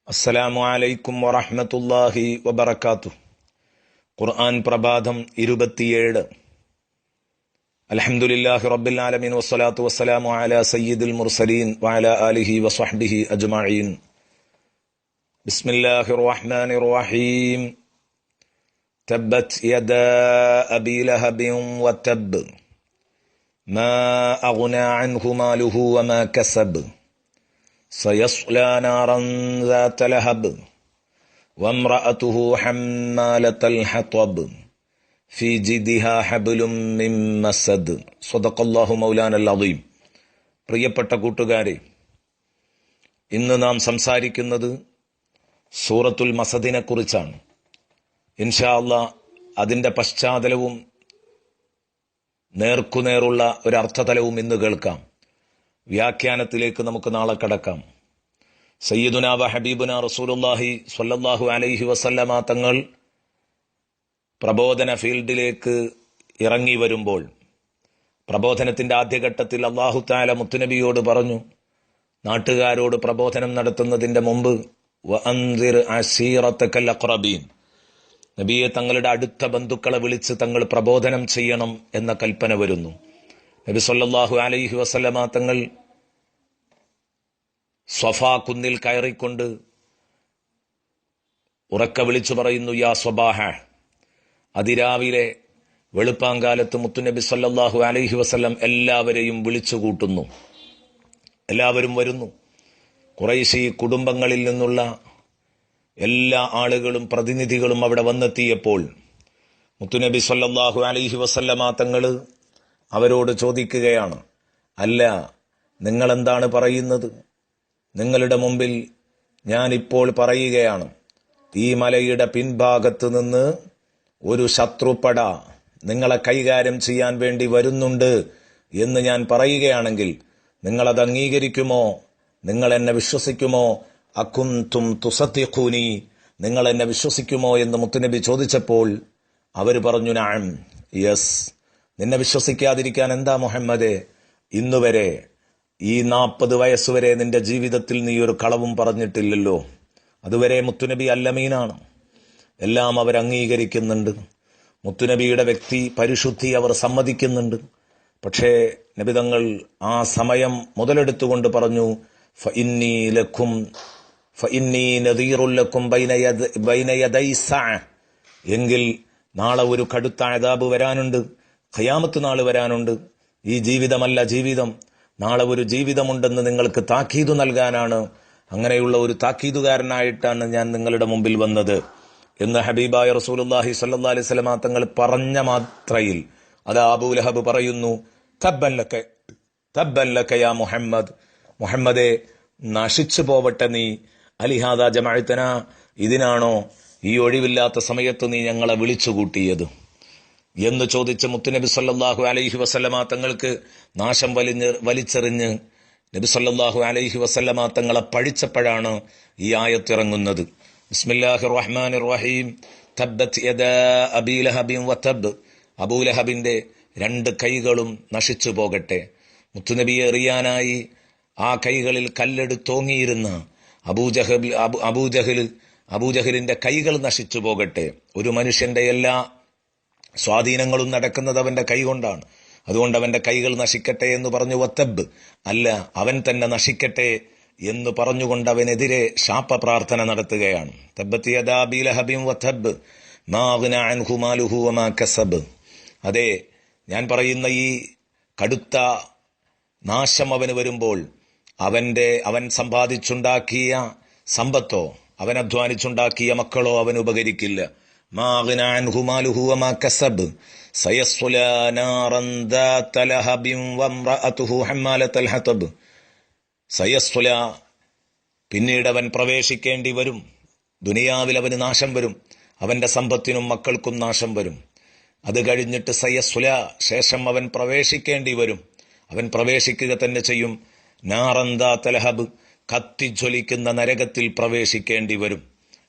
അസ്സലാമു അലൈക്കും വറഹ്മത്തുള്ളാഹി വബറകാതുഹു. ഖുർആൻ പ്രഭാതം 27. അൽഹംദുലില്ലാഹി റബ്ബിൽ ആലമീൻ വസ്സലാത്തു വസ്സലാമു അലാ സയ്യിദിൽ മുർസലീൻ വഅലാ ആലിഹി വസ്വഹ്ബിഹി അജ്മഈൻ. ബിസ്മില്ലാഹിർ റഹ്മാനിർ റഹീം. തബ്ബത് യദാ അബീ ലഹബിൻ വതബ്ബ് മാ അഗ്നാ അൻഹു മാലുഹു വമാ കസബ് സയസ്ലാ നാറൻ ذات ലഹബ് വംറഅതുഹു ഹമ്മാലത്തൽ ഹത്വബ് ഫീ ജിദിഹാ ഹബ്ലും മിൻ മസദ്. സ്വദഖല്ലാഹു മൗലാനൽ അദീം. പ്രിയപ്പെട്ട കൂട്ടുകാരെ, ഇന്ന് നാം സംസാരിക്കുന്നത് സൂറത്തുൽ മസദിനെ കുറിച്ചാണ്. ഇൻഷാ അല്ലാഹ് അതിന്റെ പശ്ചാത്തലവും നേർക്കുനേറുള്ള ഒരു അർത്ഥതലവും ഇന്ന് കേൾക്കാം. വ്യാഖ്യാനത്തിലേക്ക് നമുക്ക് നാളെ കടക്കാം. സയ്യിദുനാ വ ഹബീബുനാ റസൂലുള്ളാഹി സ്വല്ലല്ലാഹു അലൈഹി വസല്ലമ തങ്ങൾ പ്രബോധന ഫീൽഡിലേക്ക് ഇറങ്ങി വരുമ്പോൾ പ്രബോധനത്തിന്റെ ആദ്യഘട്ടത്തിൽ അല്ലാഹു തആല മുത്തുനബിയോട് പറഞ്ഞു, നാട്ടുകാരോട് പ്രബോധനം നടത്തുന്നതിന്റെ മുമ്പ് വഅൻസിർ അശീറതകൽ അഖ്റബീൻ, നബിയെ തങ്ങളുടെ അടുത്ത ബന്ധുക്കളെ വിളിച്ച് തങ്ങൾ പ്രബോധനം ചെയ്യണം എന്ന കൽപ്പന വരുന്നു. നബി സല്ലല്ലാഹു അലൈഹി വസല്ലമ തങ്ങൾ സ്വഫാ കുന്നിൽ കയറിക്കൊണ്ട് ഉറക്ക വിളിച്ചു പറയുന്നു, യാ സ്വബാഹ. അതിരാവിലെ വെളുപ്പാങ്കാലത്ത് മുത്തുനബി സല്ലല്ലാഹു അലൈഹി വസല്ലം എല്ലാവരെയും വിളിച്ചു കൂട്ടുന്നു. എല്ലാവരും വരുന്നു. ഖുറൈശി കുടുംബങ്ങളിൽ നിന്നുള്ള എല്ലാ ആളുകളും പ്രതിനിധികളും അവിടെ വന്നെത്തിയപ്പോൾ മുത്തുനബി സല്ലല്ലാഹു അലൈഹി വസല്ലമ തങ്ങൾ അവരോട് ചോദിക്കുകയാണ്, അല്ല, നിങ്ങളെന്താണ് പറയുന്നത്? നിങ്ങളുടെ മുമ്പിൽ ഞാനിപ്പോൾ പറയുകയാണ്, ഈ മലയുടെ പിൻഭാഗത്ത് നിന്ന് ഒരു ശത്രുപട നിങ്ങളെ കൈകാര്യം ചെയ്യാൻ വേണ്ടി വരുന്നുണ്ട് എന്ന് ഞാൻ പറയുകയാണെങ്കിൽ നിങ്ങളത് അംഗീകരിക്കുമോ? നിങ്ങൾ എന്നെ വിശ്വസിക്കുമോ? അകുന്തും തുസദ്ദിഖൂനി, നിങ്ങൾ എന്നെ വിശ്വസിക്കുമോ എന്ന് മുത്തുനബി ചോദിച്ചപ്പോൾ അവർ പറഞ്ഞു, നഅം, യെസ്. നിന്നെ വിശ്വസിക്കാതിരിക്കാൻ എന്താ മുഹമ്മദേ? ഇന്നുവരെ ഈ 40 വയസ്സുവരെ നിന്റെ ജീവിതത്തിൽ നീ ഒരു കളവും പറഞ്ഞിട്ടില്ലല്ലോ. അതുവരെ മുത്തുനബി അല്ലമീനാണ്. എല്ലാം അവർ അംഗീകരിക്കുന്നുണ്ട്. മുത്തുനബിയുടെ വ്യക്തി പരിശുദ്ധി അവർ സമ്മതിക്കുന്നുണ്ട്. പക്ഷേ നബിതങ്ങൾ ആ സമയം മുതലെടുത്തുകൊണ്ട് പറഞ്ഞു, ഫഇന്നീ നദീറുൽ ലക്കും ബൈന യദൈ സഅ, എങ്കിൽ നാളെ ഒരു കടുത്ത അദാബ് വരാനുണ്ട്, ഖിയാമത്ത് നാൾ വരാനുണ്ട്. ഈ ജീവിതമല്ല ജീവിതം, നാളെ ഒരു ജീവിതമുണ്ടെന്ന് നിങ്ങൾക്ക് താക്കീതു നൽകാനാണ്, അങ്ങനെയുള്ള ഒരു താക്കീതുകാരനായിട്ടാണ് ഞാൻ നിങ്ങളുടെ മുമ്പിൽ വന്നത് എന്ന് ഹബീബായ റസൂലുള്ളാഹി സ്വല്ലല്ലാഹി അലൈഹി വസല്ലം തങ്ങൾ പറഞ്ഞ മാത്രയിൽ അതാ അബൂ ലഹബ് പറയുന്നു, തബ്ബൻ ലക യാ മുഹമ്മദ്, മുഹമ്മദേ നശിച്ചു പോവട്ടെ നീ. അലിഹാദാ ജമഅതനാ, ഇതിനാണോ ഈ ഒഴിവില്ലാത്ത സമയത്ത് നീ ഞങ്ങളെ വിളിച്ചുകൂട്ടിയത് എന്ന് ചോദിച്ച മുത്തുനബി സല്ലല്ലാഹു അലൈഹി വസല്ലമ തങ്ങൾക്ക് നാശം വലിച്ചെറിഞ്ഞ് നബി സല്ലല്ലാഹു അലൈഹി വസല്ലമ തങ്ങളെ പഴിച്ചപ്പോഴാണ് ഈ ആയത്തിറങ്ങുന്നത്. ബിസ്മില്ലാഹിർ റഹ്മാനിർ റഹീം. തബ്ബത് യദാ അബീ ലഹബിൻ വതബ്, അബൂലഹബിന്റെ 2 കൈകളും നശിച്ചു പോകട്ടെ. മുത്തുനബിയെ എറിയാനായി ആ കൈകളിൽ കല്ലെടുത്തോങ്ങിയിരുന്ന അബൂജഹലിന്റെ കൈകൾ നശിച്ചു പോകട്ടെ. ഒരു മനുഷ്യന്റെ എല്ലാ സ്വാധീനങ്ങളും നടക്കുന്നത് അവന്റെ കൈകൊണ്ടാണ്. അതുകൊണ്ട് അവന്റെ കൈകൾ നശിക്കട്ടെ എന്ന് പറഞ്ഞു. വതബ്, അല്ല, അവൻ തന്നെ നശിക്കട്ടെ എന്ന് പറഞ്ഞുകൊണ്ട് അവനെതിരെ ശാപ പ്രാർത്ഥന നടത്തുകയാണ്. തബ്ബത് യദാ അബീ ലഹബിൻ വതബ് മാ അഗ്നാ അൻഹു മാലുഹു വമാ കസബ്. അതെ, ഞാൻ പറയുന്ന ഈ കടുത്ത നാശം അവന് വരുമ്പോൾ അവൻ സമ്പാദിച്ചുണ്ടാക്കിയ സമ്പത്തോ അവൻ അധ്വാനിച്ചുണ്ടാക്കിയ മക്കളോ അവന് ഉപകരിക്കില്ല. മാ അഗ്നാ അൻഹു മാലുഹു വമാ കസബ് സയസ്ലാ നാറൻ ذات ലഹബിൻ വംറഅതുഹു ഹമ്മാലത്തൽ ഹതബ്. സയസ്ലാ, പിന്നീട് അവൻ പ്രവേശിക്കേണ്ടി വരും. ദുനിയാവിൽ അവന് നാശം വരും, അവന്റെ സമ്പത്തിനും മക്കൾക്കും നാശം വരും. അത് കഴിഞ്ഞിട്ട് സയസ്ലാ, ശേഷം അവൻ പ്രവേശിക്കേണ്ടി വരും. അവൻ പ്രവേശിക്കുക തന്നെ ചെയ്യും. നാറൻ ذات ലഹബ്, കത്തിജ്വലിക്കുന്ന നരകത്തിൽ പ്രവേശിക്കേണ്ടി വരും.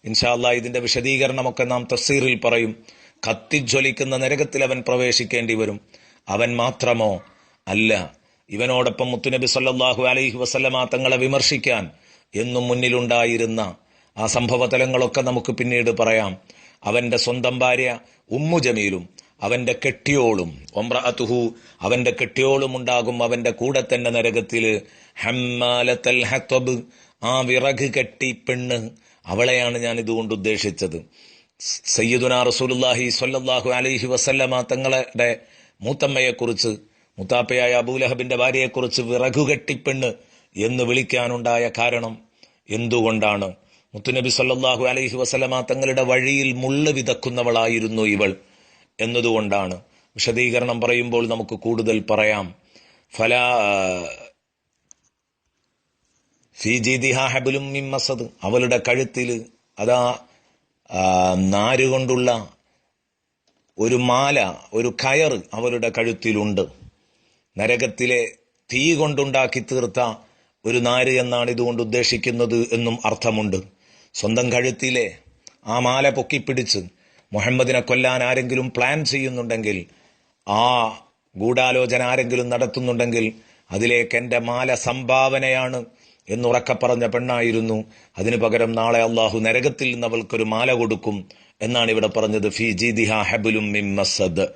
ഇൻഷാ അല്ലാഹ് ഇതിന്റെ വിശദീകരണമൊക്കെ നാം തഫ്സീറിൽ പറയും. കത്തിജ്വലിക്കുന്ന നരകത്തിൽ അവൻ പ്രവേശിക്കേണ്ടി വരും. അവൻ മാത്രമോ അല്ല, ഇവനോടൊപ്പം മുത്തുനബി സല്ലല്ലാഹു അലൈഹി വസല്ലമ തങ്ങളെ വിമർശിക്കാൻ എന്നും മുന്നിലുണ്ടായിരുന്ന ആ സംഭവതലങ്ങളൊക്കെ നമുക്ക് പിന്നീട് പറയാം. അവന്റെ സ്വന്തം ഭാര്യ ഉമ്മു ജമീലും അവന്റെ കെട്ടിയോളും ഒംറഅതുഹു അവന്റെ കെട്ടിയോളും ഉണ്ടാകും അവന്റെ കൂടെ തന്നെ നരകത്തില്. ഹമ്മാലത്തൽ ഹത്വബ് ആ വിറക് കെട്ടി പെണ്ണ്, അവളെയാണ് ഞാൻ ഇതുകൊണ്ട് ഉദ്ദേശിച്ചത്. സയ്യിദുനാ റസൂലുള്ളാഹി സ്വല്ലല്ലാഹു അലൈഹി വസല്ലമ തങ്ങളുടെ മൂത്തമ്മയെക്കുറിച്ച്, മുത്താപ്പയായ അബൂലഹബിന്റെ ഭാര്യയെക്കുറിച്ച് വിറകുകെട്ടിപ്പെണ്ണ് എന്ന് വിളിക്കാനുണ്ടായ കാരണം എന്തുകൊണ്ടാണ്? മുത്തുനബി സല്ലല്ലാഹു അലൈഹി വസല്ലമ തങ്ങളുടെ വഴിയിൽ മുള്ള് വിതക്കുന്നവളായിരുന്നു ഇവൾ എന്നതുകൊണ്ടാണ്. വിശദീകരണം പറയുമ്പോൾ നമുക്ക് കൂടുതൽ പറയാം. ഫീ ജീദിഹാ ഹബ്ലും മിൻ മസദ് അവളുടെ കഴുത്തിൽ അതാ നാരുകൊണ്ടുള്ള ഒരു മാല, ഒരു കയറ് അവളുടെ കഴുത്തിലുണ്ട്. നരകത്തിലെ തീ കൊണ്ടുണ്ടാക്കി തീർത്ത ഒരു നാര് എന്നാണ് ഇതുകൊണ്ട് ഉദ്ദേശിക്കുന്നത് എന്നും അർത്ഥമുണ്ട്. സ്വന്തം കഴുത്തിലെ ആ മാല പൊക്കിപ്പിടിച്ച് മുഹമ്മദിനെ കൊല്ലാൻ ആരെങ്കിലും പ്ലാൻ ചെയ്യുന്നുണ്ടെങ്കിൽ, ആ ഗൂഢാലോചന ആരെങ്കിലും നടത്തുന്നുണ്ടെങ്കിൽ അതിലേക്ക് എന്റെ മാല സംഭാവനയാണ് എന്നുറക്കെ പറഞ്ഞ പെണ്ണായിരുന്നു. അതിനു പകരം നാളെ അള്ളാഹു നരകത്തിൽ നിന്ന് അവൾക്കൊരു മാല കൊടുക്കും എന്നാണ് ഇവിടെ പറഞ്ഞത്. ഫീ ജീദിഹാ ഹബ്ലും മിൻ മസദ്.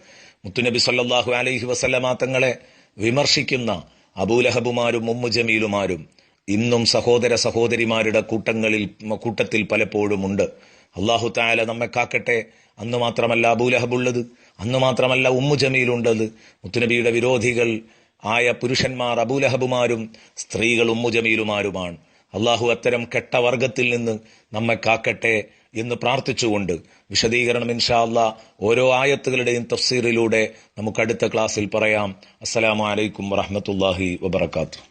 മുത്തുനബി സല്ലല്ലാഹു അലൈഹി വസല്ലമ തങ്ങളെ വിമർശിക്കുന്ന അബൂലഹബുമാരും ഉമ്മു ജമീലുമാരും ഇന്നും സഹോദര സഹോദരിമാരുടെ കൂട്ടത്തിൽ പലപ്പോഴും ഉണ്ട്. അള്ളാഹു തആല നമ്മെ കാക്കട്ടെ. അന്ന് മാത്രമല്ല അബൂലഹബുള്ളത്, അന്ന് മാത്രമല്ല ഉമ്മു ജമീലുണ്ടത്. മുത്തുനബിയുടെ വിരോധികൾ ആയ പുരുഷന്മാർ അബൂലഹബുമാരും സ്ത്രീകൾ ഉമ്മു ജമീലുമാരുമാണ്. അള്ളാഹു അത്തരം കെട്ട വർഗത്തിൽ നിന്ന് നമ്മെ കാക്കട്ടെ എന്ന് പ്രാർത്ഥിച്ചുകൊണ്ട് വിശദീകരണം ഇൻഷാ അല്ലാഹ് ഓരോ ആയത്തുകളുടെയും തഫ്സീറിലൂടെ നമുക്ക് അടുത്ത ക്ലാസ്സിൽ പറയാം. അസ്സലാമു അലൈക്കും വറഹ്മത്തുള്ളാഹി വബറകാതുഹു.